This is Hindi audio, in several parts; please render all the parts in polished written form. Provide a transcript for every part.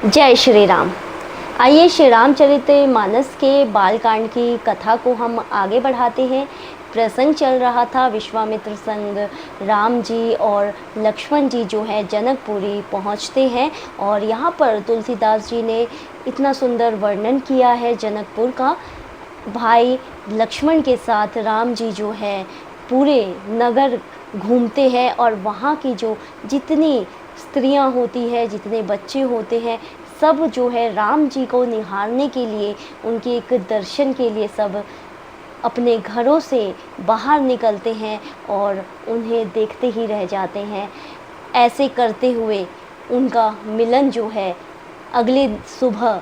जय श्री राम। आइए श्री रामचरितमानस के बालकांड की कथा को हम आगे बढ़ाते हैं। प्रसंग चल रहा था विश्वामित्र संग राम जी और लक्ष्मण जी जो है जनकपुरी पहुंचते हैं और यहाँ पर तुलसीदास जी ने इतना सुंदर वर्णन किया है जनकपुर का। भाई लक्ष्मण के साथ राम जी जो है पूरे नगर घूमते हैं और वहाँ की जो जितनी स्त्रियां होती है, जितने बच्चे होते हैं, सब जो है राम जी को निहारने के लिए, उनके एक दर्शन के लिए सब अपने घरों से बाहर निकलते हैं और उन्हें देखते ही रह जाते हैं। ऐसे करते हुए उनका मिलन जो है अगले सुबह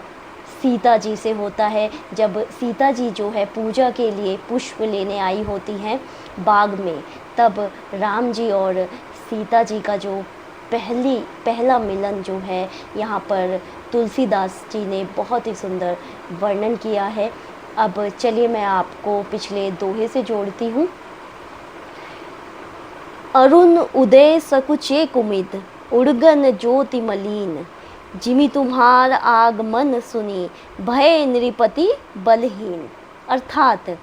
सीता जी से होता है। जब सीता जी जो है पूजा के लिए पुष्प लेने आई होती हैं बाग में, तब राम जी और सीता जी का जो पहला मिलन जो है यहाँ पर तुलसीदास जी ने बहुत ही सुंदर वर्णन किया है। अब चलिए मैं आपको पिछले दोहे से जोड़ती हूँ। अरुण उदय सकुचे कुमिद, उड़गन ज्योति मलिन, जिमि तुम्हार आगमन सुनी, भय नृपति बलहीन। अर्थात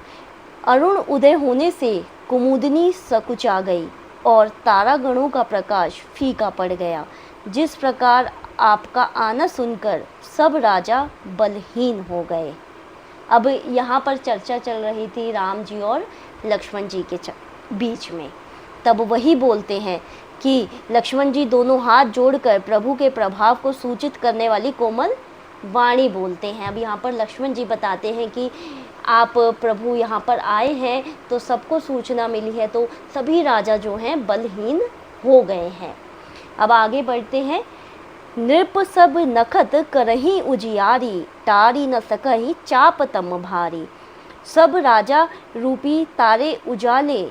अरुण उदय होने से कुमुदनी सकुचा गई और तारागणों का प्रकाश फीका पड़ गया। जिस प्रकार आपका आना सुनकर सब राजा बलहीन हो गए। अब यहाँ पर चर्चा चल रही थी राम जी और लक्ष्मण जी के बीच में। तब वही बोलते हैं कि लक्ष्मण जी दोनों हाथ जोड़कर प्रभु के प्रभाव को सूचित करने वाली कोमल वाणी बोलते हैं। अब यहाँ पर लक्ष्मण जी बताते हैं कि आप प्रभु यहाँ पर आए हैं तो सबको सूचना मिली है, तो सभी राजा जो हैं बलहीन हो गए हैं। अब आगे बढ़ते हैं। नृप सब नखत करही उजियारी, टारी न सकही चाप तम भारी। सब राजा रूपी तारे उजाले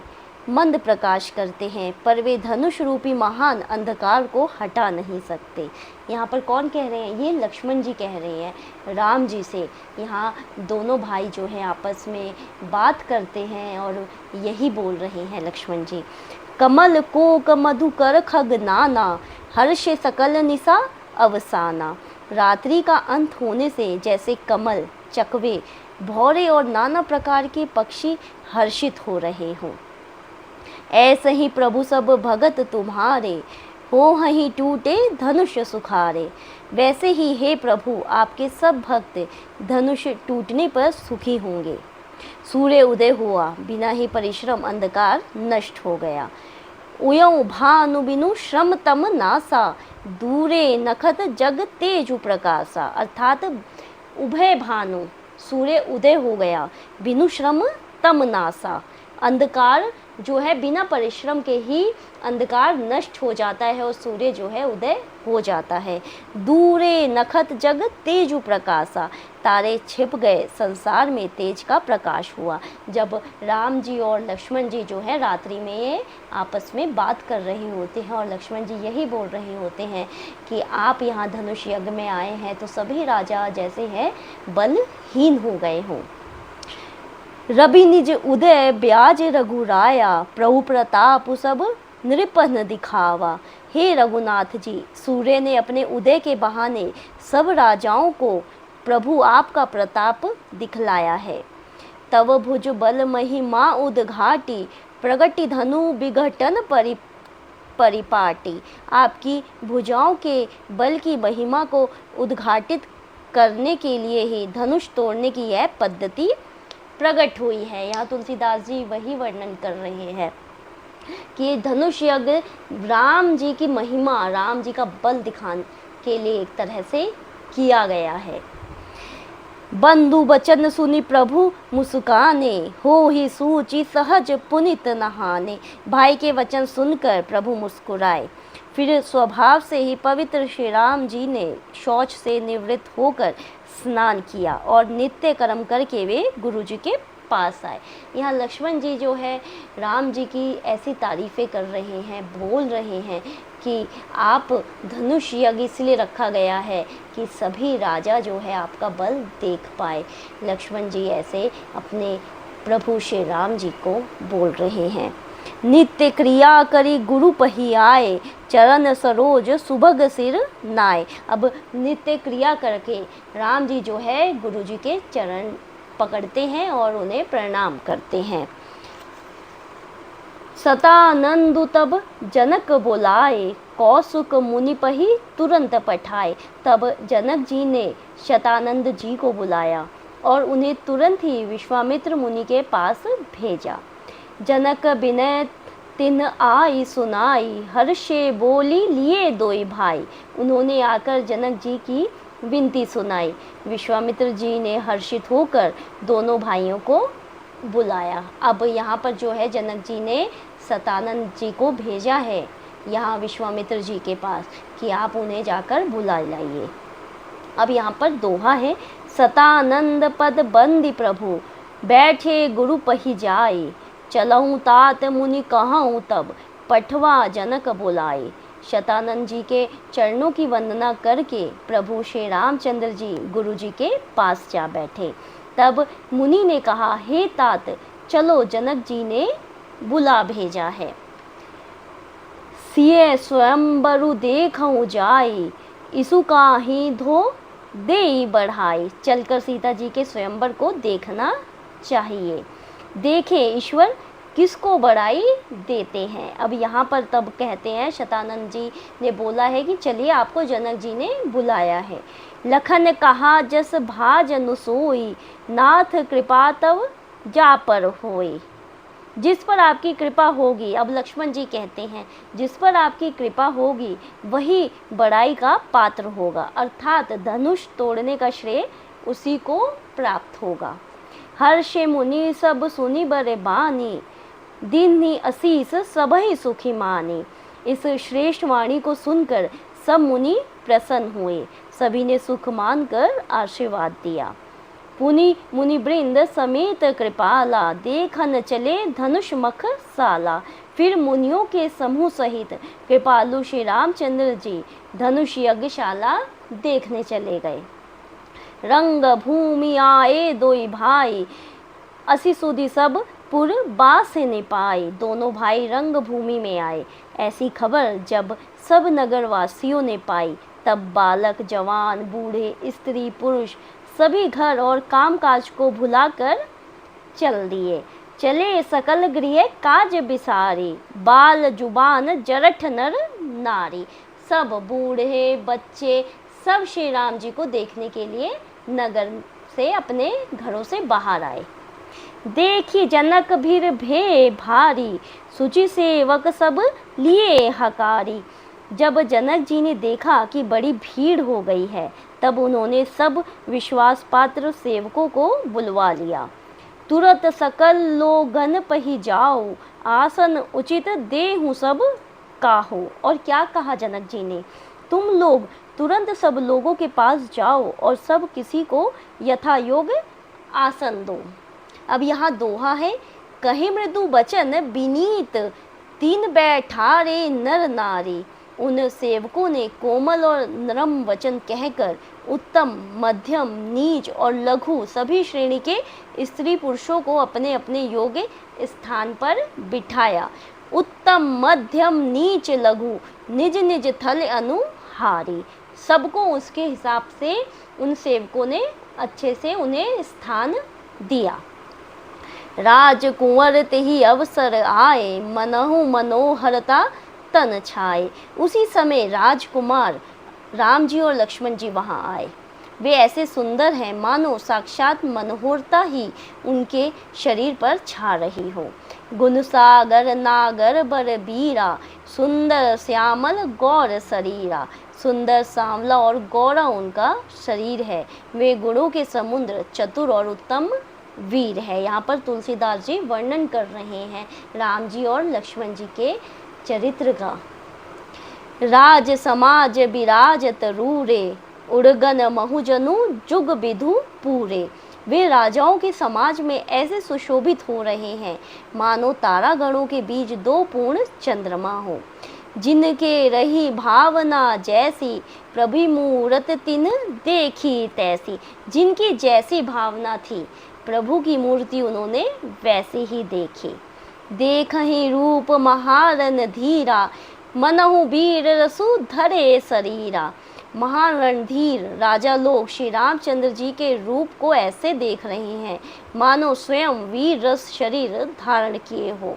मंद प्रकाश करते हैं, पर वे धनुष रूपी महान अंधकार को हटा नहीं सकते। यहाँ पर कौन कह रहे हैं? ये लक्ष्मण जी कह रहे हैं राम जी से। यहाँ दोनों भाई जो हैं आपस में बात करते हैं और यही बोल रहे हैं लक्ष्मण जी। कमल कोक मधुकर खग नाना, हर्षे सकल निशा अवसाना। रात्रि का अंत होने से जैसे कमल, चकवे, भौरे और नाना प्रकार के पक्षी हर्षित हो रहे हों, ऐसे ही प्रभु सब भगत तुम्हारे, हो ही टूटे धनुष सुखारे। वैसे ही हे प्रभु आपके सब भक्त धनुष टूटने पर सुखी होंगे। सूर्य उदय हुआ, बिना ही परिश्रम अंधकार नष्ट हो गया। उयं भानु बिनु श्रम तम नासा, दूरे नखत जग तेजु प्रकाशा। अर्थात उभय भानु, सूर्य उदय हो गया, बिनु श्रम तम नासा। अंधकार जो है बिना परिश्रम के ही अंधकार नष्ट हो जाता है और सूर्य जो है उदय हो जाता है। दूरे नखत जग तेजु प्रकाशा, तारे छिप गए, संसार में तेज का प्रकाश हुआ। जब राम जी और लक्ष्मण जी जो है रात्रि में आपस में बात कर रहे होते हैं और लक्ष्मण जी यही बोल रहे होते हैं कि आप यहाँ धनुष यज्ञ में आए हैं तो सभी राजा जैसे हैं बलहीन हो गए हों। रवि निज उदय ब्याज रघुराया, प्रभु प्रताप सब नृपन दिखावा। हे रघुनाथ जी, सूर्य ने अपने उदय के बहाने सब राजाओं को प्रभु आपका प्रताप दिखलाया है। तव भुज बल महिमा उद्घाटी, प्रगति धनु विघटन परिपाटी। आपकी भुजाओं के बल की महिमा को उद्घाटित करने के लिए ही धनुष तोड़ने की यह पद्धति प्रकट हुई है। यहाँ तुलसीदास जी वही वर्णन कर रहे हैं कि धनुष यज्ञ राम जी की महिमा, राम जी का बल दिखाने के लिए एक तरह से किया गया है। बंधु बचन सुनी प्रभु मुस्काने, हो ही सूची सहज पुनित नहाने। भाई के वचन सुनकर प्रभु मुस्कुराए। फिर स्वभाव से ही पवित्र श्री राम जी ने शौच से निवृत्त होकर स्नान किया और नित्य कर्म करके वे गुरु जी के पास आए। यहाँ लक्ष्मण जी जो है राम जी की ऐसी तारीफ़ें कर रहे हैं, बोल रहे हैं कि आप धनुष यज्ञ इसलिए रखा गया है कि सभी राजा जो है आपका बल देख पाए। लक्ष्मण जी ऐसे अपने प्रभु श्री राम जी को बोल रहे हैं। नित्य क्रिया करी गुरु पही आए, चरण सरोज सुभग सिर नाय। अब नित्य क्रिया करके राम जी जो है गुरु जी के चरण पकड़ते हैं और उन्हें प्रणाम करते हैं। सतानंदु तब जनक बोलाए, कौसुक मुनि पही तुरंत पठाए। तब जनक जी ने शतानंद जी को बुलाया और उन्हें तुरंत ही विश्वामित्र मुनि के पास भेजा। जनक बिनय तिन आई सुनाई, हर्षे बोली लिए दोई भाई। उन्होंने आकर जनक जी की विनती सुनाई। विश्वामित्र जी ने हर्षित होकर दोनों भाइयों को बुलाया। अब यहाँ पर जो है जनक जी ने सतानंद जी को भेजा है यहाँ विश्वामित्र जी के पास कि आप उन्हें जाकर बुला लाइए। अब यहाँ पर दोहा है, सतानंद पद बंदी प्रभु, बैठे गुरु पही जाए। चलऊँ तात मुनि कहऊँ तब, पठवा जनक बुलाए। शतानंद जी के चरणों की वंदना करके प्रभु श्री रामचंद्र जी गुरु जी के पास जा बैठे। तब मुनि ने कहा, हे तात चलो, जनक जी ने बुला भेजा है। सिए स्वयंबरु देखऊँ जाई, इसु काहि धो देई बढ़ाई। चलकर सीता जी के स्वयंवर को देखना चाहिए। देखे ईश्वर किसको बढ़ाई देते हैं। अब यहाँ पर तब कहते हैं, शतानंद जी ने बोला है कि चलिए आपको जनक जी ने बुलाया है। लखन कहा जस भाज अनुसोई, नाथ कृपा तब जा पर होई। जिस पर आपकी कृपा होगी, अब लक्ष्मण जी कहते हैं, जिस पर आपकी कृपा होगी वही बड़ाई का पात्र होगा, अर्थात धनुष तोड़ने का श्रेय उसी को प्राप्त होगा। हर्षे मुनि सब सुनी बरे बानी, दीन्ही असीस सबहि सुखी मानी। इस श्रेष्ठ वाणी को सुनकर सब मुनि प्रसन्न हुए, सभी ने सुख मानकर आशीर्वाद दिया। पुनि मुनि वृंद समेत कृपाला, देखन चले धनुष मख साला। फिर मुनियों के समूह सहित कृपालु श्री रामचंद्र जी धनुष यज्ञशाला देखने चले गए। रंग भूमि आए दोई भाई, असी सुधि सब पुर बास निपाई। दोनों भाई रंग भूमि में आए। ऐसी खबर जब सब नगरवासियों ने पाई, तब बालक जवान बूढ़े स्त्री पुरुष सभी घर और कामकाज को भुलाकर चल दिए। चले सकल गृह काज बिसारी, बाल जुबान जरठ नर नारी। सब बूढ़े बच्चे सब श्री राम जी को देखने के लिए नगर से अपने घरों से बाहर आए। देखी जनक भीर भे भारी, सुचि सेवक सब लिए हकारी। जब जनक जी ने देखा कि बड़ी भीड़ हो गई है, तब उन्होंने सब विश्वास पात्र सेवकों को बुलवा लिया। तुरंत सकल लोगन पही जाओ, आसन उचित देहु सब काहो। और क्या कहा जनक जी ने, तुम लोग तुरंत सब लोगों के पास जाओ और सब किसी को यथा योग्य आसन दो। अब यहाँ दोहा है, कहे मृदु बचन विनीत, तीन बैठारे नर नारी। उन सेवकों ने कोमल और नरम वचन कहकर उत्तम, मध्यम, नीच और लघु सभी श्रेणी के स्त्री पुरुषों को अपने अपने योग्य स्थान पर बिठाया। उत्तम, मध्यम, नीच, लघु निज निज थल अनुहारी। सबको उसके हिसाब से उन सेवकों ने अच्छे से उन्हें स्थान दिया। राजकुंवर तेहि अवसर आए, मनहु मनोहरता तन छाए। उसी समय राजकुमार राम जी और लक्ष्मण जी वहाँ आए। वे ऐसे सुंदर हैं मानो साक्षात मनोहरता ही उनके शरीर पर छा रही हो। गुणसागर नागर बर बीरा, सुंदर श्यामल गौर शरीरा। सुंदर सांवला और गौरा उनका शरीर है। वे गुणों के समुद्र, चतुर और उत्तम वीर है। यहाँ पर तुलसीदास जी वर्णन कर रहे हैं राम जी और लक्ष्मण जी के चरित्र का। राज समाज विराजत रूरे, उड़गन महुजनु जुग विधु पूरे। वे राजाओं के समाज में ऐसे सुशोभित हो रहे हैं मानो तारागणों के बीच दो पूर्ण चंद्रमा हो। जिनके रही भावना जैसी, प्रभु मूरत तिन देखी तैसी। जिनकी जैसी भावना थी, प्रभु की मूर्ति उन्होंने वैसे ही देखी। देखहि रूप महारन धीरा, मनहु वीर रसु धरे शरीरा। महान रणधीर राजा लोग श्री रामचंद्र जी के रूप को ऐसे देख रहे हैं मानो स्वयं वीर रस शरीर धारण किए हो।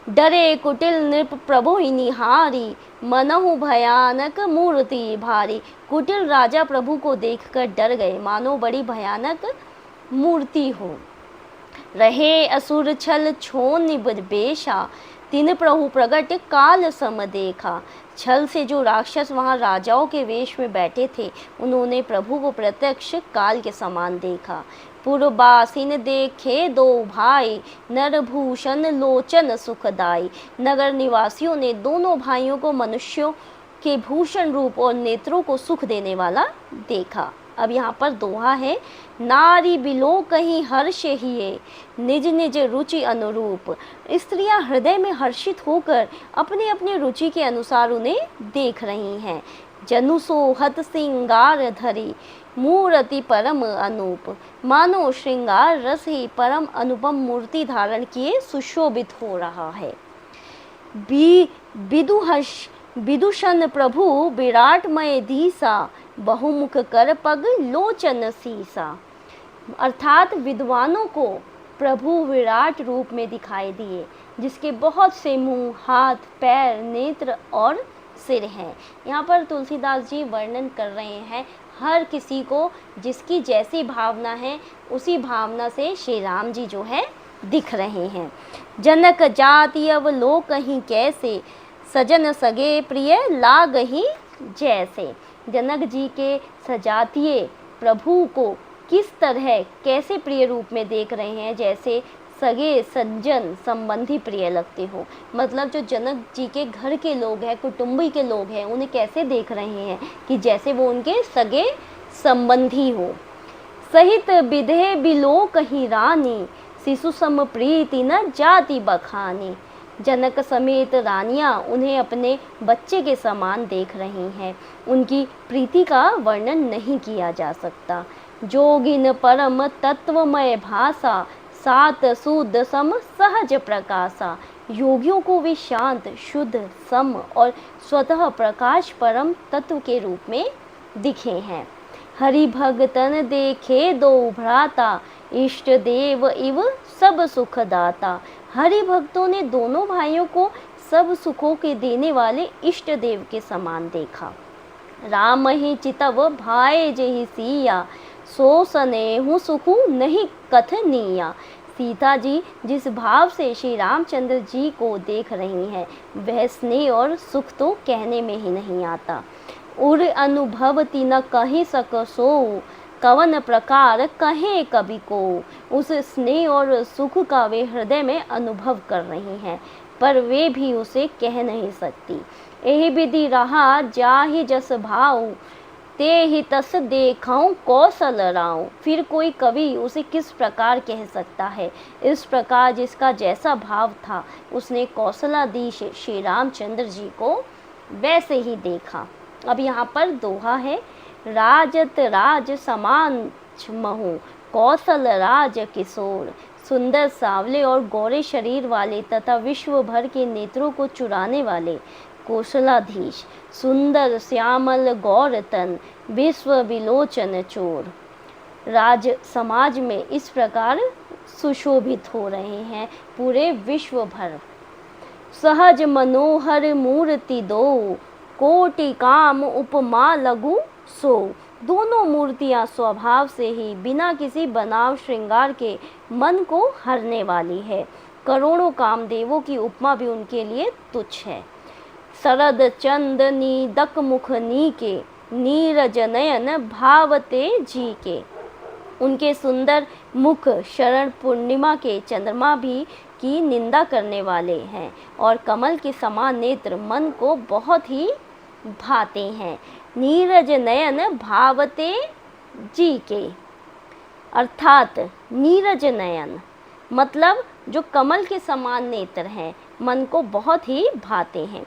डरे कुटिल नृप प्रभु निहारी, मनहु भयानक मूर्ति भारी। कुटिल राजा प्रभु को देखकर डर गए मानो बड़ी भयानक मूर्ति हो। रहे असुर छल छोन निबद बेशा, तिन प्रभु प्रगट काल सम देखा। छल से जो राक्षस वहाँ राजाओं के वेश में बैठे थे उन्होंने प्रभु को प्रत्यक्ष काल के समान देखा। पूर्वबासिन देखे दो भाई, नरभूषण लोचन सुखदाई। नगर निवासियों ने दोनों भाइयों को मनुष्यों के भूषण रूप और नेत्रों को सुख देने वाला देखा। अब यहाँ पर दोहा है, नारी बिलो कहीं हर्ष हिये, निज निज रुचि अनुरूप। स्त्रियां हृदय में हर्षित होकर अपने अपने रुचि के अनुसार उन्हें देख रही हैं। जनु सोहत श्रृंगार धरी, मूर्ति परम अनूप। मानो श्रृंगार रस ही परम अनुपम मूर्ति धारण किए सुशोभित हो रहा है। विदुषण प्रभु विराटमय धीसा, बहुमुख कर पग लोचन सीसा। अर्थात विद्वानों को प्रभु विराट रूप में दिखाई दिए जिसके बहुत से मुंह, हाथ, पैर, नेत्र और सिर हैं। यहाँ पर तुलसीदास जी वर्णन कर रहे हैं हर किसी को जिसकी जैसी भावना है उसी भावना से श्री राम जी जो है दिख रहे हैं। जनक जाति अवलोकहि कैसे, सजन सगे प्रिय लागहि जैसे। जनक जी के सजातीय प्रभु को किस तरह कैसे प्रिय रूप में देख रहे हैं, जैसे सगे सज्जन संबंधी प्रिय लगते हो। मतलब जो जनक जी के घर के लोग हैं, कुटुंबी के लोग हैं, उन्हें कैसे देख रहे हैं कि जैसे वो उनके सगे संबंधी हो। सहित विधे बिलो कहीं रानी, शिशु सम प्रीति न जाति बखानी। जनक समेत रानियां उन्हें अपने बच्चे के समान देख रही हैं। उनकी प्रीति का वर्णन नहीं किया जा सकता। जोगिन परम तत्वमय भाषा, सात शुद्ध सम सहज प्रकाशा। योगियों को वे शांत, शुद्ध, सम और स्वतः प्रकाश परम तत्व के रूप में दिखे हैं। हरि भगतन देखे दो भ्राता, इष्ट देव इव सब सुखदाता। हरि भक्तों ने दोनों भाइयों को सब सुखों के देने वाले इष्ट देव के समान देखा। राम ही चितव भाई जहि सिया, सो स्नेहु सुखु नहीं कथनीया। सीता जी जिस भाव से श्री रामचंद्र जी को देख रही हैं वह स्नेह और सुख तो कहने में ही नहीं आता। उर अनुभवती न कहीं सक सो, कवन प्रकार कहे कवि को। उस स्नेह और सुख का वे हृदय में अनुभव कर रही हैं पर वे भी उसे कह नहीं सकती। यही विधि रहा जाहि जस भाव, ते ही तस देखऊं कौशल राव। फिर कोई कवि उसे किस प्रकार कह सकता है। इस प्रकार जिसका जैसा भाव था उसने कौशलाधीश श्री रामचंद्र जी को वैसे ही देखा। अब यहाँ पर दोहा है, राजत राज समान महु, कौशल राज किशोर। सुंदर सांवले और गौरे शरीर वाले तथा विश्व भर के नेत्रों को चुराने वाले कौशलाधीश, सुंदर श्यामल गौरतन, विश्व विलोचन चोर। राज समाज में इस प्रकार सुशोभित हो रहे हैं पूरे विश्व भर। सहज मनोहर मूर्ति दो, कोटि काम उपमा लघु सो। दोनों मूर्तियां स्वभाव से ही बिना किसी बनाव श्रृंगार के मन को हरने वाली है। करोड़ों कामदेवों की उपमा भी उनके लिए तुच्छ है। शरद चंद नीदक मुख नीके, नीरज नयन भावते जी के। उनके सुंदर मुख शरण पूर्णिमा के चंद्रमा भी की निंदा करने वाले हैं और कमल के समान नेत्र मन को बहुत ही भाते हैं। नीरज नयन भावते जी के, अर्थात नीरज नयन मतलब जो कमल के समान नेत्र हैं मन को बहुत ही भाते हैं।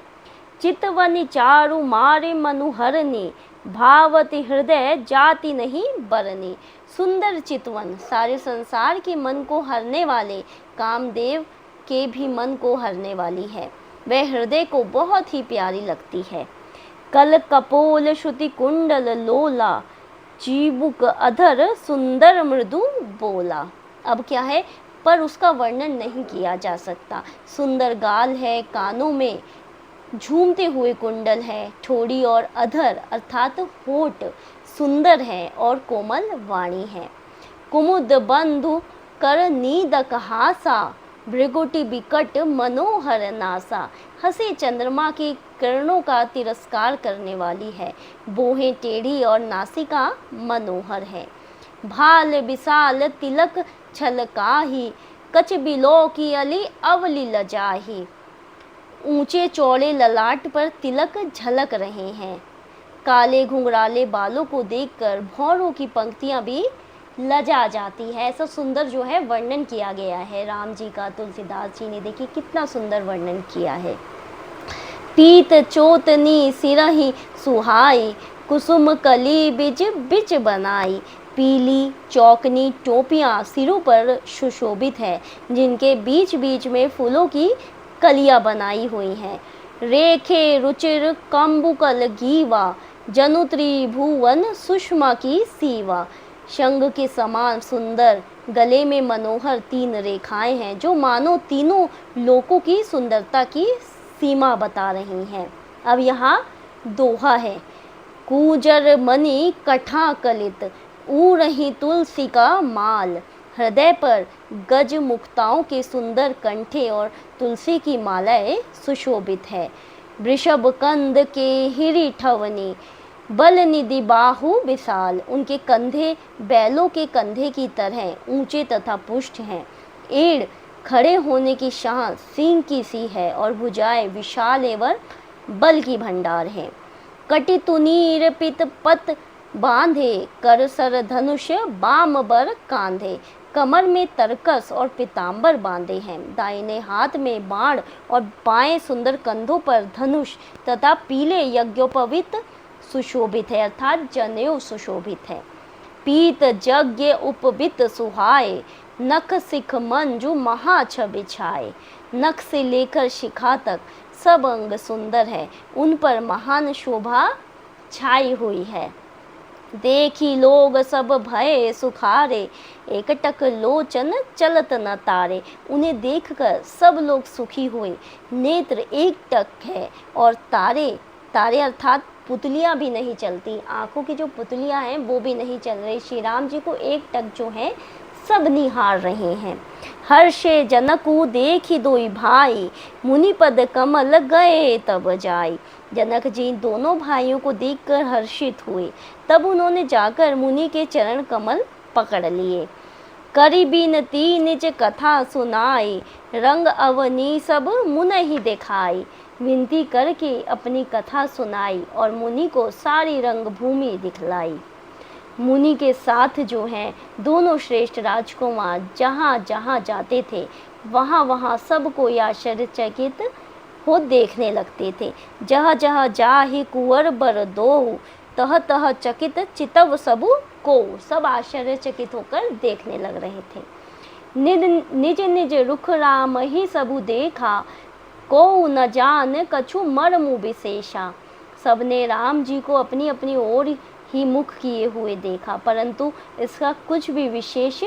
चितवनि चारु मारे मनुहरनी, भावति हृदय जाति नहीं बरनी। सुंदर चितवन सारे संसार के मन को हरने वाले कामदेव के भी मन को हरने वाली है। वह हृदय को बहुत ही प्यारी लगती है। कल कपोल श्रुति कुंडल लोला, जीबुक अधर सुंदर मृदु बोला। अब क्या है, पर उसका वर्णन नहीं किया जा सकता। सुंदर गाल है, कानों में झूमते हुए कुंडल है, ठोड़ी और अधर अर्थात होठ सुंदर है और कोमल वाणी है। कुमुद बंधु कर नीदक हासा, भृगुटि बिकट मनोहर नासा। हंसी चंद्रमा की किरणों का तिरस्कार करने वाली है। बोहें टेढ़ी और नासिका मनोहर है। भाल विशाल तिलक छलकाही, कच बिलो की अली अवली लजाही। ऊंचे चौड़े ललाट पर तिलक झलक रहे हैं। काले घुंघराले बालों को देखकर भौरों की पंक्तियां भी लजा जाती है। ऐसा सुंदर जो है वर्णन किया गया है राम जी का। तुलसीदास जी ने देखिए कितना सुंदर वर्णन किया है। पीत चोतनी सिरही सुहाई, कुसुम कली बिज बिज बनाई। पीली चौकनी टोपियाँ सिरों पर सुशोभित है, जिनके बीच बीच में फूलों की कलियां बनाई हुई हैं। रेखे रुचिर कंबुकल गीवा, जनु त्रिभुवन सुषमा की सीवा। शंख के समान सुंदर गले में मनोहर 3 रेखाएं हैं, जो मानो तीनों लोकों की सुंदरता की सीमा बता रही हैं। अब यहाँ दोहा है। कूजर मणि कठा कलित, ऊ रही तुलसी का माल। हृदय पर गज मुक्ताओं के सुंदर कंठे और तुलसी की मालाएं सुशोभित है। वृषभ कंद के हिरी ठवनी, बल निधि बाहु विशाल। उनके कंधे बैलों के कंधे की तरह ऊंचे तथा पुष्ट हैं। एड़ खड़े होने की शान सींग की सी है और भुजाएं विशाल एवं बल की भंडार है। कटि तुनीर पित पत बांधे, कर सर धनुष बाम बर कांधे। कमर में तरकस और पीताम्बर बांधे हैं। दाहिने हाथ में बाण और बाएं सुंदर कंधों पर धनुष तथा पीले यज्ञोपवीत सुशोभित है, अर्थात जनेऊ सुशोभित है। पीत यज्ञ उपवित सुहाए, नख सिख मंजू महाछ बिछाए। नख से लेकर शिखा तक सब अंग सुंदर है, उन पर महान शोभा छाई हुई है। देखी लोग सब भय सुखारे, एकटक लोचन चलत न तारे। उन्हें देखकर सब लोग सुखी हुए, नेत्र एक टक है और तारे तारे अर्थात पुतलियां भी नहीं चलती। आंखों की जो पुतलियां हैं वो भी नहीं चल रही। श्री राम जी को एक टक जो है सब निहार रहे हैं। हर्षे जनकु देखी दोई भाई, मुनिपद कमल गए तब जाई। जनक जी दोनों भाइयों को देखकर हर्षित हुए, तब उन्होंने जाकर मुनि के चरण कमल पकड़ लिए। करी बिनती निज कथा सुनाई, रंग अवनी सब मुनहि दिखाई। विनती करके अपनी कथा सुनाई और मुनि को सारी रंग भूमि दिखलाई। मुनि के साथ जो हैं दोनों श्रेष्ठ राजकुमार जहाँ जहाँ जाते थे वहाँ वहाँ सब कोई आश्चर्यचकित हो देखने लगते थे। जहाँ जहाँ जाहि कुंवर बर दो, तह तह चकित चितव सबु को। सब आश्चर्यचकित होकर देखने लग रहे थे। निज निज रुख राम ही सबु देखा, को न जान कछु मर्मु विशेषा। सबने राम जी को अपनी अपनी ओर ही मुख किए हुए देखा, परंतु इसका कुछ भी विशेष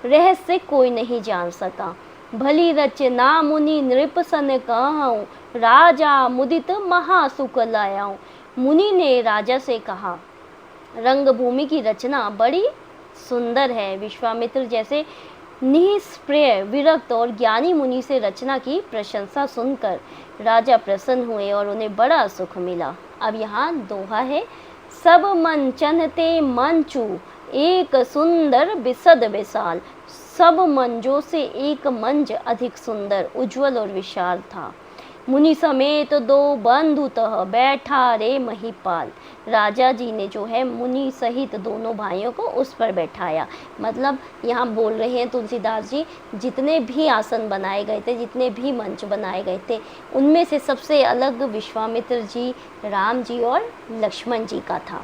रहस्य कोई नहीं जान सका। भली रचना मुनि नृप सन कहूँ, राजा मुदित महासुख लायाऊँ। मुनि ने राजा से कहा, रंगभूमि की रचना बड़ी सुंदर है। विश्वामित्र जैसे निष्प्रिय विरक्त और ज्ञानी मुनि से रचना की प्रशंसा सुनकर राजा प्रसन्न हुए और उन्हें बड़ा सुख मिला। अब यहाँ दोहा है। सब मंचन ते मंचू, एक सुंदर बिसद विशाल। सब मंजों से एक मंच अधिक सुंदर, उज्जवल और विशाल था। मुनि समेत दो बंधु तह, बैठा रे महिपाल। राजा जी ने जो है मुनि सहित दोनों भाइयों को उस पर बैठाया। मतलब यहाँ बोल रहे हैं तुलसीदास जी, जितने भी आसन बनाए गए थे, जितने भी मंच बनाए गए थे, उनमें से सबसे अलग विश्वामित्र जी, राम जी और लक्ष्मण जी का था।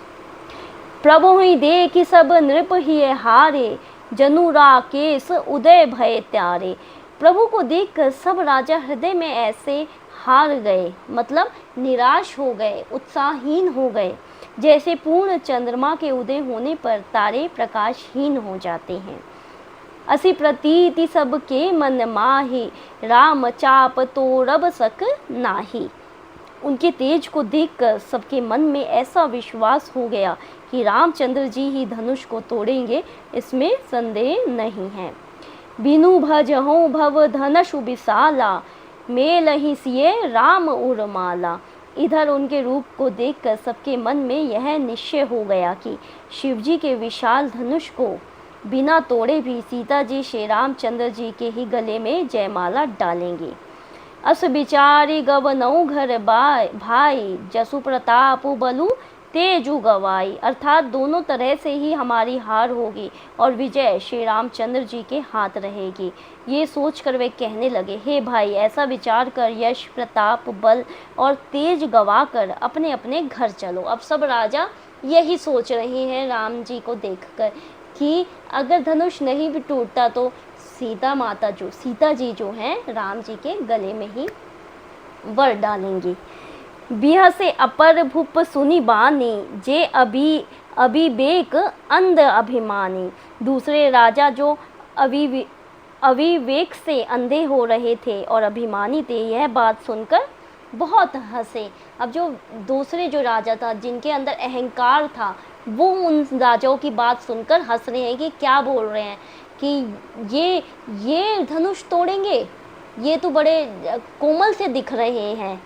प्रभु ही देखि सब नृप ही हारे, जनु राकेश उदय भय त्यारे। प्रभु को देखकर सब राजा हृदय में ऐसे हार गए, मतलब निराश हो गए, उत्साहहीन हो गए, जैसे पूर्ण चंद्रमा के उदय होने पर तारे प्रकाशहीन हो जाते हैं। असी प्रतीति सबके मन माही, राम चाप तोड़ब सक नाही। उनके तेज को देखकर सबके मन में ऐसा विश्वास हो गया कि रामचंद्र जी ही धनुष को तोड़ेंगे, इसमें संदेह नहीं है। बिनु भजहु भव धनुष विशाला, मेल ही सिए राम उर्माला। इधर उनके रूप को देखकर सबके मन में यह निश्चय हो गया कि शिवजी के विशाल धनुष को बिना तोड़े भी सीता जी श्री रामचंद्र जी के ही गले में जयमाला डालेंगे। अस बिचारी गवनऊ घर भाई, जसु प्रताप बलु तेजु गवाई। अर्थात दोनों तरह से ही हमारी हार होगी और विजय श्री रामचंद्र जी के हाथ रहेगी। ये सोचकर वे कहने लगे, हे भाई, ऐसा विचार कर यश प्रताप बल और तेज गवाकर अपने अपने घर चलो। अब सब राजा यही सोच रहे हैं राम जी को देखकर कि अगर धनुष नहीं भी टूटता तो सीता जी जो हैं राम जी के गले में ही वर डालेंगी। बिह से अपर भूप सुनी बानी, जे अभिवेक अंध अभिमानी। दूसरे राजा जो अविवेक से अंधे हो रहे थे और अभिमानी थे, यह बात सुनकर बहुत हंसे। अब जो दूसरे जो राजा था जिनके अंदर अहंकार था, वो उन राजाओं की बात सुनकर हंस रहे हैं कि क्या बोल रहे हैं कि ये धनुष तोड़ेंगे, ये तो बड़े कोमल से दिख रहे हैं।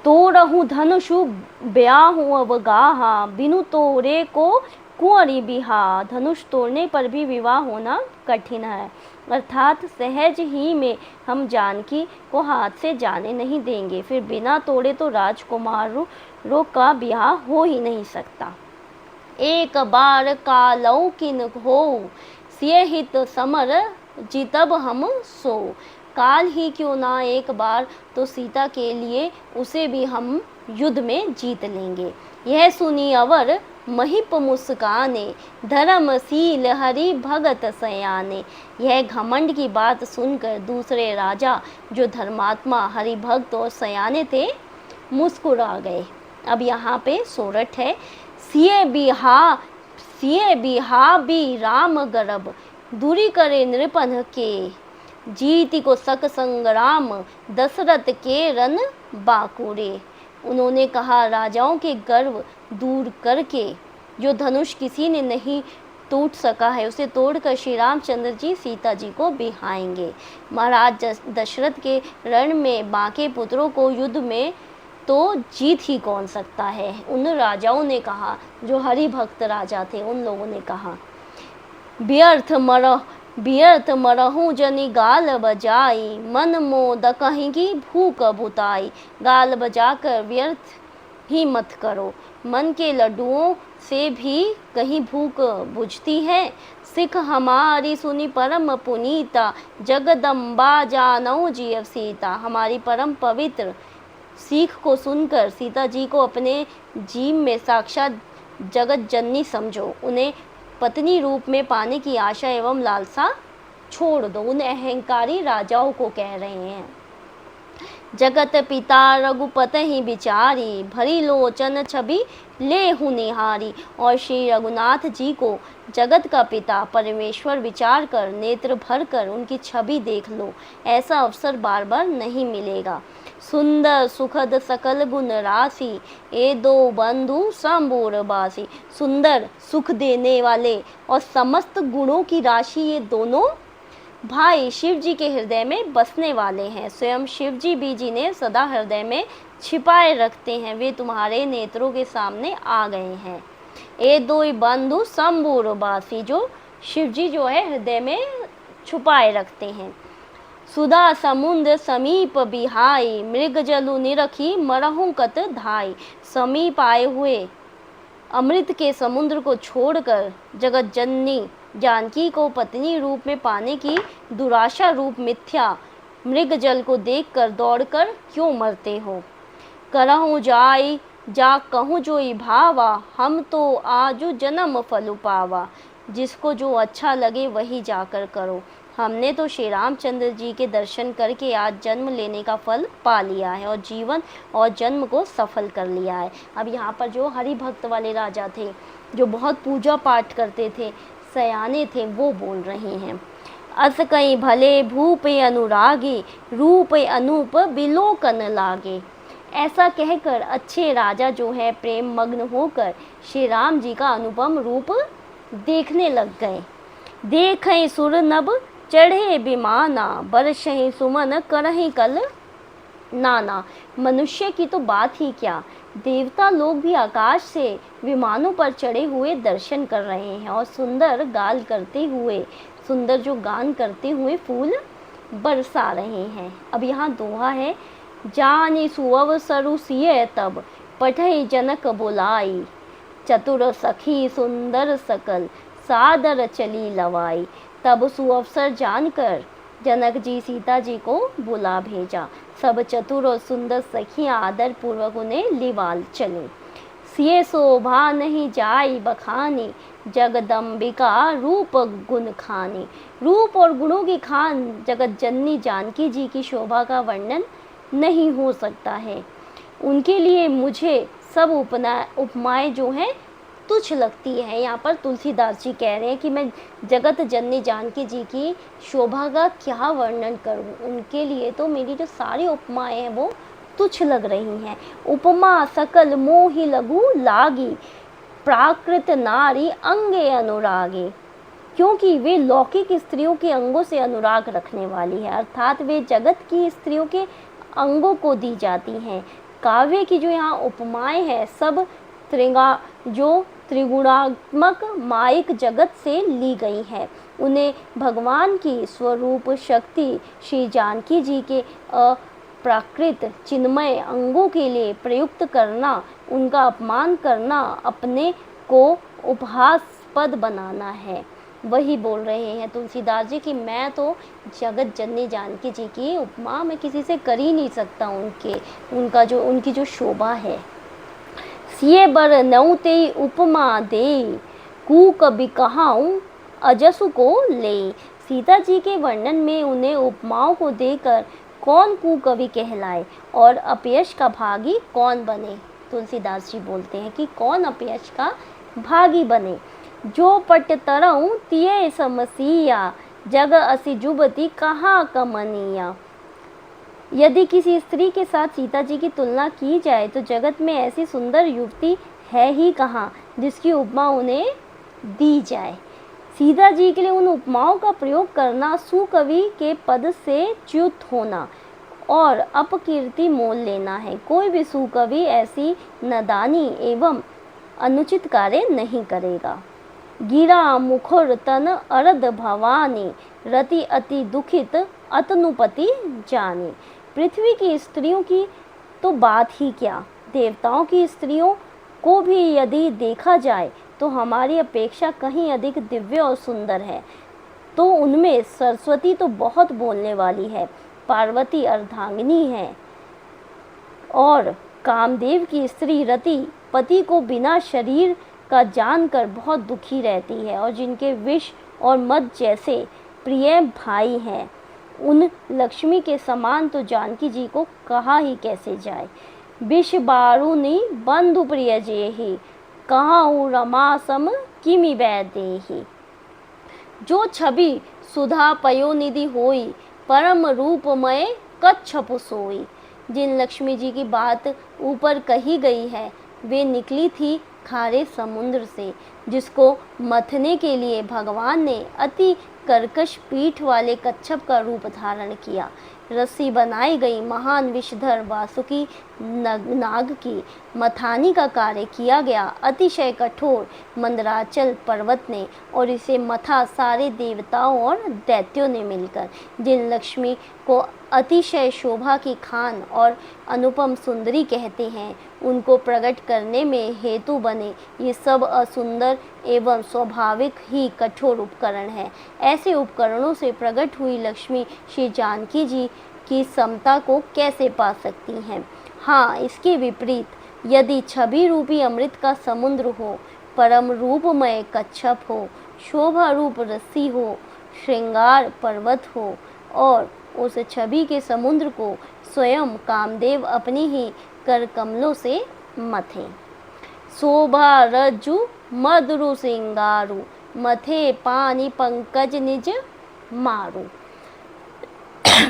तोड़हु धनुषु ब्याहु अवगाहा, बिनु तोड़े को कुंवरी बिहा। धनुष तोड़ने पर भी विवाह होना कठिन है, अर्थात सहज ही में हम जानकी को हाथ से जाने नहीं देंगे, फिर बिना तोड़े तो राजकुमारों का ब्याह हो ही नहीं सकता। एक बार कालौ किन हो, सिय हित समर जीतब हम सो। काल ही क्यों ना एक बार तो सीता के लिए उसे भी हम युद्ध में जीत लेंगे। यह सुनी अवर महिप मुस्काने, धर्मशील हरि भगत सयाने। यह घमंड की बात सुनकर दूसरे राजा जो धर्मात्मा हरि भक्त और सयाने थे मुस्कुरा गए। अब यहाँ पे सोरठ है, सिए बिहा भी राम गर्भ, दूरी करे नृपन के। जीति को सक संग्राम, दशरथ के रन बाकुरे। उन्होंने कहा, राजाओं के गर्व दूर करके जो धनुष किसी ने नहीं टूट सका है, उसे तोड़कर श्री रामचंद्र जी सीता जी को बिहाएंगे। महाराज दशरथ के रण में बाके पुत्रों को युद्ध में तो जीत ही कौन सकता है। उन राजाओं ने कहा, जो हरि भक्त राजा थे, उन लोगों ने कहा, व्यर्थ मरहूँ जनी गाल बजाई, मन मोद कहेंगी भूख भुताई। गाल बजाकर व्यर्थ ही मत करो, मन के लड्डुओं से भी कहीं भूख बुझती है। सिख हमारी सुनी परम पुनीता, जगदम्बा जानऊ जिय सीता। हमारी परम पवित्र सीख को सुनकर सीता जी को अपने जीव में साक्षात जगत जननी समझो। उन्हें पत्नी रूप में पाने की आशा एवं लालसा छोड़ दो। उन अहंकारी राजाओं को कह रहे हैं। जगत पिता रघुपत ही बिचारी, भरी लोचन छवि ले निहारी। और श्री रघुनाथ जी को जगत का पिता परमेश्वर विचार कर नेत्र भर कर उनकी छवि देख लो। ऐसा अवसर बार बार नहीं मिलेगा। सुंदर सुखद सकल गुण राशि, ए दो बंधु संबूर बासी। सुंदर सुख देने वाले और समस्त गुणों की राशि ये दोनों भाई शिव जी के हृदय में बसने वाले हैं। स्वयं शिव जी भी जिन्हें सदा हृदय में छिपाए रखते हैं, वे तुम्हारे नेत्रों के सामने आ गए हैं। ए दो बंधु संबूर बासी, जो शिव जी जो है हृदय में छुपाए रखते हैं। सुधा समुद्र समीप बिहाई, मृग जलु निरखी मरहु कत धाई। समीप आए हुए अमृत के समुद्र को छोड़कर जगत जननी जानकी को पत्नी रूप में पाने की दुराशा रूप मिथ्या मृग जल को देखकर दौड़कर क्यों मरते हो। करहूँ जाई जा कहूँ जोई भावा, हम तो आजु जन्म फलु पावा। जिसको जो अच्छा लगे वही जाकर करो, हमने तो श्री रामचंद्र जी के दर्शन करके आज जन्म लेने का फल पा लिया है और जीवन और जन्म को सफल कर लिया है। अब यहाँ पर जो हरि भक्त वाले राजा थे, जो बहुत पूजा पाठ करते थे, सयाने थे, वो बोल रहे हैं, अस कहीं भले भूपे अनुरागे, रूप अनूप बिलोकन लागे। ऐसा कहकर अच्छे राजा जो है प्रेम मग्न होकर श्री राम जी का अनुपम रूप देखने लग गए। देखें सुर नभ चढ़े विमाना, बरसें सुमन करहीं कल नाना। मनुष्य की तो बात ही क्या, देवता लोग भी आकाश से विमानों पर चढ़े हुए दर्शन कर रहे हैं और सुंदर गाल करते हुए, सुंदर जो गान करते हुए फूल बरसा रहे हैं। अब यहाँ दोहा है, जानी सुअवसरु सिय तब, पठै जनक बुलाई, चतुर सखी सुंदर सकल, सादर चली लवाई। तब सुअवसर जानकर जनक जी सीता जी को बुला भेजा। सब चतुर और सुंदर सखियां आदर पूर्वक उन्हें लिवाल चली। सिए शोभा नहीं जाई बखानी, जगदम्बिका रूप गुण खानी। रूप और गुणों की खान जगत जननी जानकी जी की शोभा का वर्णन नहीं हो सकता है। उनके लिए मुझे सब उपमाएं जो हैं तुच्छ लगती है। यहाँ पर तुलसीदास जी कह रहे हैं कि मैं जगत जननी जानकी जी की शोभा का क्या वर्णन करूँ, उनके लिए तो मेरी जो सारी उपमाएं हैं वो तुच्छ लग रही हैं। उपमा सकल मोहि लघु लागी, प्राकृत नारी अंगे अनुरागी। क्योंकि वे लौकिक स्त्रियों के अंगों से अनुराग रखने वाली है, अर्थात वे जगत की स्त्रियों के अंगों को दी जाती हैं। काव्य की जो यहाँ उपमाएं हैं सब त्रिगुणात्मक माइक जगत से ली गई है। उन्हें भगवान की स्वरूप शक्ति श्री जानकी जी के अप्राकृत चिन्मय अंगों के लिए प्रयुक्त करना, उनका अपमान करना, अपने को उपहासास्पद बनाना है। वही बोल रहे हैं तुलसीदास जी कि मैं तो जगत जननी जानकी जी की उपमा मैं किसी से कर ही नहीं सकता, उनकी जो शोभा है। सिए बर नौते उपमा दे, कू कभी कहाऊँ अजसु को ले। सीता जी के वर्णन में उन्हें उपमाओं को देकर कौन कुकवि कहलाए और अपयश का भागी कौन बने। तुलसीदास जी बोलते हैं कि कौन अपयश का भागी बने। जो पट तरऊँ तिये समसिया, जग असी जुबती कहाँ कमनिया। यदि किसी स्त्री के साथ सीता जी की तुलना की जाए तो जगत में ऐसी सुंदर युवती है ही कहाँ जिसकी उपमा उन्हें दी जाए। सीता जी के लिए उन उपमाओं का प्रयोग करना सुकवि के पद से च्युत होना और अपकीर्ति मोल लेना है। कोई भी सुकवि ऐसी नादानी एवं अनुचित कार्य नहीं करेगा। गिरा मुखर तन अरद भवानी, रति अति दुखित अतनुपति जानी। पृथ्वी की स्त्रियों की तो बात ही क्या, देवताओं की स्त्रियों को भी यदि देखा जाए तो हमारी अपेक्षा कहीं अधिक दिव्य और सुंदर है। तो उनमें सरस्वती तो बहुत बोलने वाली है, पार्वती अर्धांगिनी है और कामदेव की स्त्री रति पति को बिना शरीर का जानकर बहुत दुखी रहती है और जिनके विष और मद जैसे प्रिय भाई हैं। उन लक्ष्मी के समान तो जानकी जी को कहा ही कैसे जाए। विष बारुनी बंधु प्रिय जेहि, कहाऊँ रमा सम किमि वैदेहि। जो छवि सुधा पयोनिधि होई, परम रूपमय कच्छप सोई। जिन लक्ष्मी जी की बात ऊपर कही गई है वे निकली थी खारे समुद्र से, जिसको मथने के लिए भगवान ने अति कर्कश पीठ वाले कच्छप का रूप धारण किया। रस्सी बनाई गई महान विषधर वासुकी नाग की मथानी का कार्य किया गया अतिशय कठोर मंदराचल पर्वत ने और इसे मथा सारे देवताओं और दैत्यों ने मिलकर। जिन लक्ष्मी को अतिशय शोभा की खान और अनुपम सुंदरी कहते हैं उनको प्रकट करने में हेतु बने ये सब असुंदर एवं स्वाभाविक ही कठोर उपकरण हैं। ऐसे उपकरणों से प्रकट हुई लक्ष्मी श्री जानकी जी की समता को कैसे पा सकती हैं। हाँ, इसके विपरीत यदि छवि रूपी अमृत का समुद्र हो, परम रूपमय कच्छप हो, शोभा रूप रस्सी हो, श्रृंगार पर्वत हो और उस छवि के समुद्र को स्वयं कामदेव अपनी ही कर कमलों से मथें। शोभा रज्जु मधुरु सिंगारु, मथे पानी पंकज निज मारू।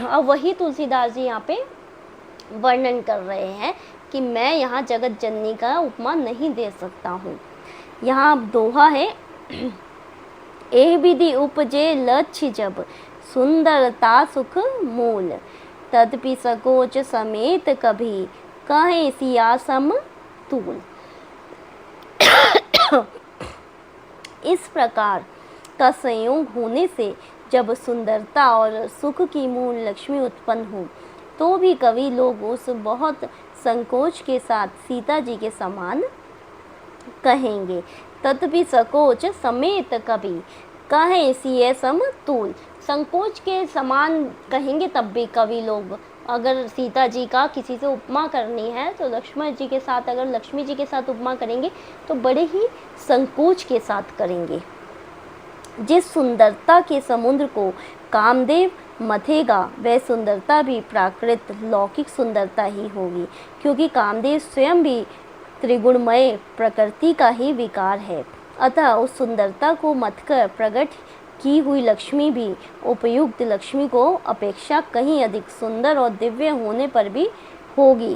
अब वही तुलसीदास जी यहाँ पे वर्णन कर रहे हैं कि मैं यहाँ जगत जननी का उपमा नहीं दे सकता हूँ। यहाँ दोहा है, एह विधि उपजे लक्ष्य जब, सुंदरता सुख मूल, तदपि सकोच समेत कभी, कहे सिया सम तूल। इस प्रकार का संयोग होने से जब सुंदरता और सुख की मूल लक्ष्मी उत्पन्न हो, तो भी कवि लोग उस बहुत संकोच के साथ सीता जी के समान कहेंगे। तदपि सकोच समेत कवि, कहे सिय समतुल। संकोच के समान कहेंगे तब भी कवि लोग, अगर सीता जी का किसी से उपमा करनी है तो लक्ष्मण जी के साथ, अगर लक्ष्मी जी के साथ उपमा करेंगे तो बड़े ही संकोच के साथ करेंगे। जिस सुंदरता के समुद्र को कामदेव मथेगा, वह सुंदरता भी प्राकृत लौकिक सुंदरता ही होगी, क्योंकि कामदेव स्वयं भी त्रिगुणमय प्रकृति का ही विकार है। अतः उस सुंदरता को मथकर प्रकट की हुई लक्ष्मी भी उपयुक्त लक्ष्मी को अपेक्षा कहीं अधिक सुंदर और दिव्य होने पर भी होगी।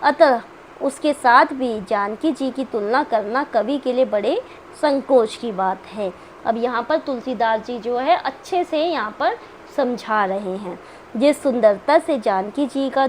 अतः उसके साथ भी जानकी जी की तुलना करना कवि के लिए बड़े संकोच की बात है। अब यहाँ पर तुलसीदास जी जो है अच्छे से यहाँ पर समझा रहे हैं। जिस सुंदरता से जानकी जी का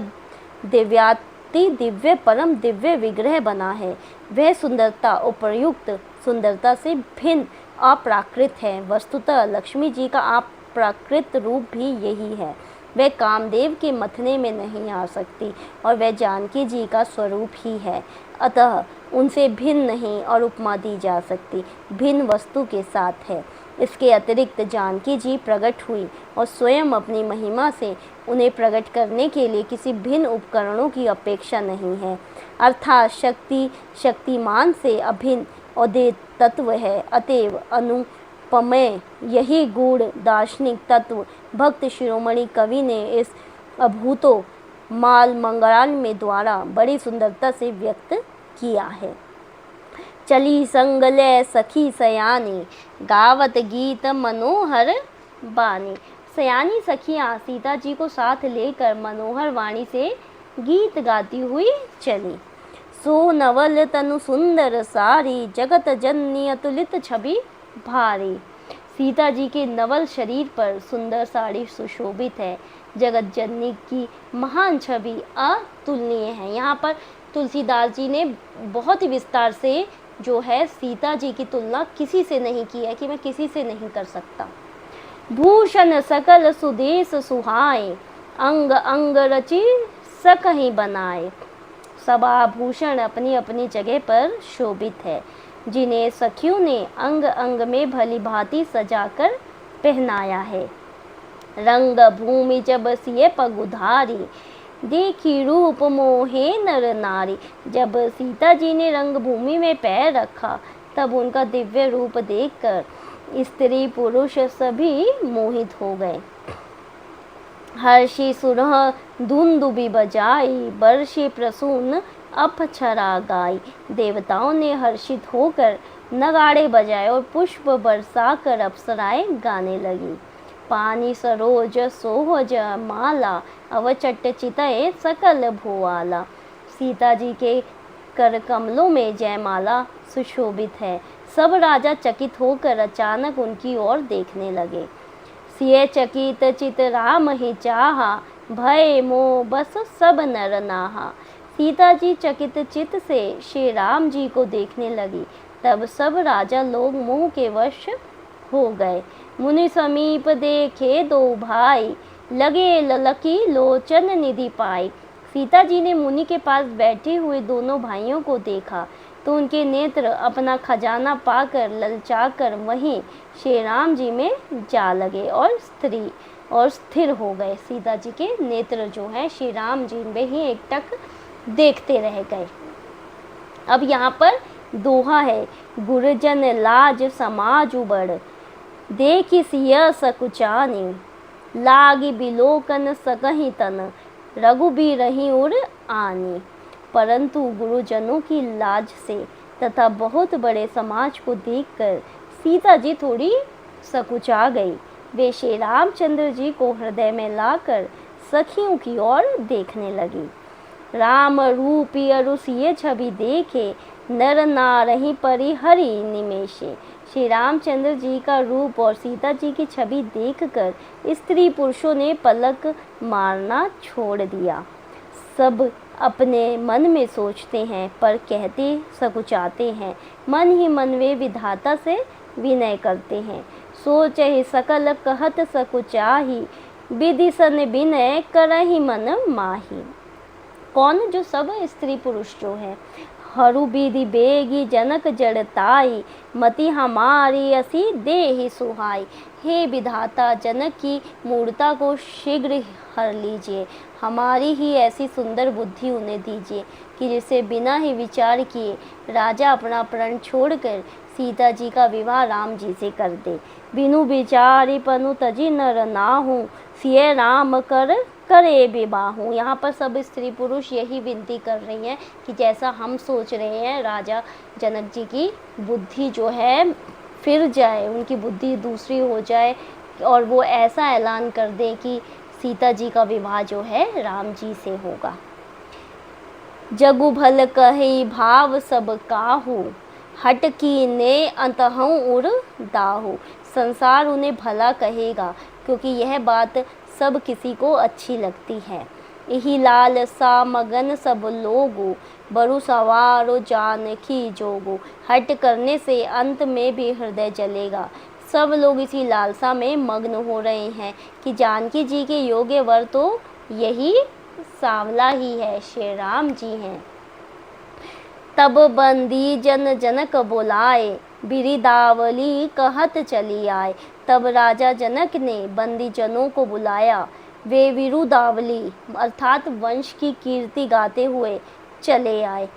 दिव्याति दिव्य परम दिव्य विग्रह बना है, वह सुंदरता उपयुक्त सुंदरता से भिन्न अप्राकृत है। वस्तुतः लक्ष्मी जी का अप्राकृत रूप भी यही है। वह कामदेव के मथने में नहीं आ सकती और वह जानकी जी का स्वरूप ही है। अतः उनसे भिन्न नहीं और उपमा दी जा सकती, भिन्न वस्तु के साथ है। इसके अतिरिक्त जानकी जी प्रकट हुई और स्वयं अपनी महिमा से उन्हें प्रकट करने के लिए किसी भिन्न उपकरणों की अपेक्षा नहीं है। अर्थात शक्ति शक्तिमान से अभिन्न और दे तत्व है। अतएव अनुपमेय यही गूढ़ दार्शनिक तत्व भक्त शिरोमणि कवि ने इस अभूतो माल मंगलान में द्वारा बड़ी सुंदरता से व्यक्त किया है। चली संगले सखी सयानी, गावत गीत मनोहर बानी। सयानी सखियाँ सीता जी को साथ लेकर मनोहर वाणी से गीत गाती हुई चली। सो नवल तनु सुंदर सारी, जगत जननी अतुलित छवि भारी। सीता जी के नवल शरीर पर सुंदर साड़ी सुशोभित है, जगत जननी की महान छवि अतुलनीय है। यहाँ पर तुलसीदास जी ने बहुत ही विस्तार से जो है सीता जी की तुलना किसी से नहीं की है कि मैं किसी से नहीं कर सकता। भूषण सकल सुदेश सुहाए, अंग अंग रचि सकहि बनाए। सब आभूषण अपनी अपनी जगह पर शोभित है, जिन्हें सखियों ने अंग अंग में भली भांति सजाकर पहनाया है। रंग भूमि जब सिए पगुधारी, देखी रूप मोहे नर नारी। जब सीता जी ने रंग भूमि में पैर रखा, तब उनका दिव्य रूप देखकर स्त्री पुरुष सभी मोहित हो गए। हर्षी सुरह धुंदुबी बजाई, बरसी प्रसून अप्सरा गाई। देवताओं ने हर्षित होकर नगाड़े बजाए और पुष्प बरसाकर अप्सराएं गाने लगी। पानी सरोज सोहज माला, अवचट चितये सकल भुआला। सीता जी के कर कमलों में जयमाला सुशोभित है। सब राजा चकित होकर अचानक उनकी ओर देखने लगे। सिय चकित चित राम ही चाहा, भय मोह बस सब नर नाहा। सीता जी चकित चित से श्री राम जी को देखने लगी। तब सब राजा लोग मोह के वश हो गए। मुनि समीप देखे दो भाई, लगे ललकी लोचन निधि पाई। सीता जी ने मुनि के पास बैठे हुए दोनों भाइयों को देखा तो उनके नेत्र अपना खजाना पाकर ललचाकर वहीं श्री राम जी में जा लगे और स्थिर हो गए। सीता जी के नेत्र जो है श्री राम जी में ही एकटक देखते रह गए। अब यहाँ पर दोहा है, गुरजन लाज समाज उबड़, देखि सिय सकुचानी, लागी बिलोकन सकहि तन, रघुबीरहि उर आनी। परंतु गुरुजनों की लाज से तथा बहुत बड़े समाज को देखकर सीता जी थोड़ी सकुचा गई। वे श्री रामचंद्र जी को हृदय में लाकर सखियों की ओर देखने लगी। राम रूपी अरुषिये छवि देखे, नर नारहि परिहरि निमेषे। श्री रामचंद्र जी का रूप और सीता जी की छवि देखकर स्त्री पुरुषों ने पलक मारना छोड़ दिया। सब अपने मन में सोचते हैं पर कहते सकुचाते हैं। मन ही मन वे विधाता से विनय करते हैं। सोचहि सकल कहत सकुचाही, विधि सन विनय करहि मन माही। कौन? जो सब स्त्री पुरुष जो है। हरू विधि बेगी जनक जड़ताई, मति हमारी असी देहि सुहाई। हे विधाता, जनक की मूर्ता को शीघ्र हर लीजिए, हमारी ही ऐसी सुंदर बुद्धि उन्हें दीजिए कि जिसे बिना ही विचार किए राजा अपना प्रण छोड़कर सीता जी का विवाह राम जी से कर दे। बिनु विचारी पनु तजी नर नाहूँ, सिय राम कर करे विवाहूँ। यहाँ पर सब स्त्री पुरुष यही विनती कर रही हैं कि जैसा हम सोच रहे हैं राजा जनक जी की बुद्धि जो है फिर जाए, उनकी बुद्धि दूसरी हो जाए और वो ऐसा ऐलान कर दे कि सीता जी का विवाह जो है राम जी से होगा। जगु भल कहि भाव सब काहू, हट कीने अंतहु उर दाहू। संसार उन्हें भला कहेगा क्योंकि यह बात सब किसी को अच्छी लगती है। यही लाल सा मगन सब लोगो, बरु सवारो जानकी जोगो। हट करने से अंत में भी हृदय जलेगा। सब लोग इसी लालसा में मग्न हो रहे हैं कि जानकी जी के योग्य वर तो यही सांवला ही है, श्री राम जी हैं। तब बंदी जन जनक बोलाए, बिरिदावली कहत चली आए। तब राजा जनक ने बंदी जनों को बुलाया। वे विरुदावली अर्थात वंश की कीर्ति गाते हुए चले आए।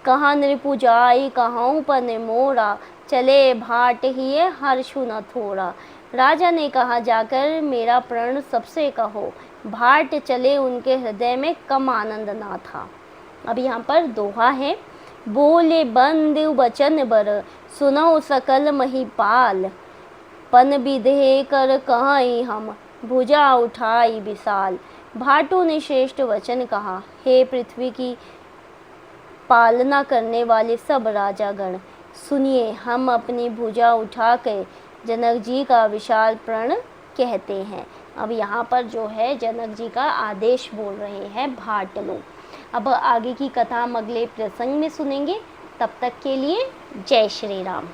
कहाँ नृपु जाई कहाँ पन मोरा, चले भाट ही हर्षु न थोड़ा। राजा ने कहा, जाकर मेरा प्रण सबसे कहो, भाट चले उनके हृदय में कम आनंद ना था। अब यहाँ पर दोहा है। बोले बंदु बचन बर, सुनो सकल महिपाल, पन विधे कर कहीं हम, भुजा उठाई विशाल। भाटों ने श्रेष्ठ वचन कहा, हे पृथ्वी की पालना करने वाले सब राजागण, सुनिए, हम अपनी भुजा उठाकर जनक जी का विशाल प्रण कहते हैं। अब यहाँ पर जो है जनक जी का आदेश बोल रहे हैं भाट लोग। अब आगे की कथा हम अगले प्रसंग में सुनेंगे। तब तक के लिए जय श्री राम।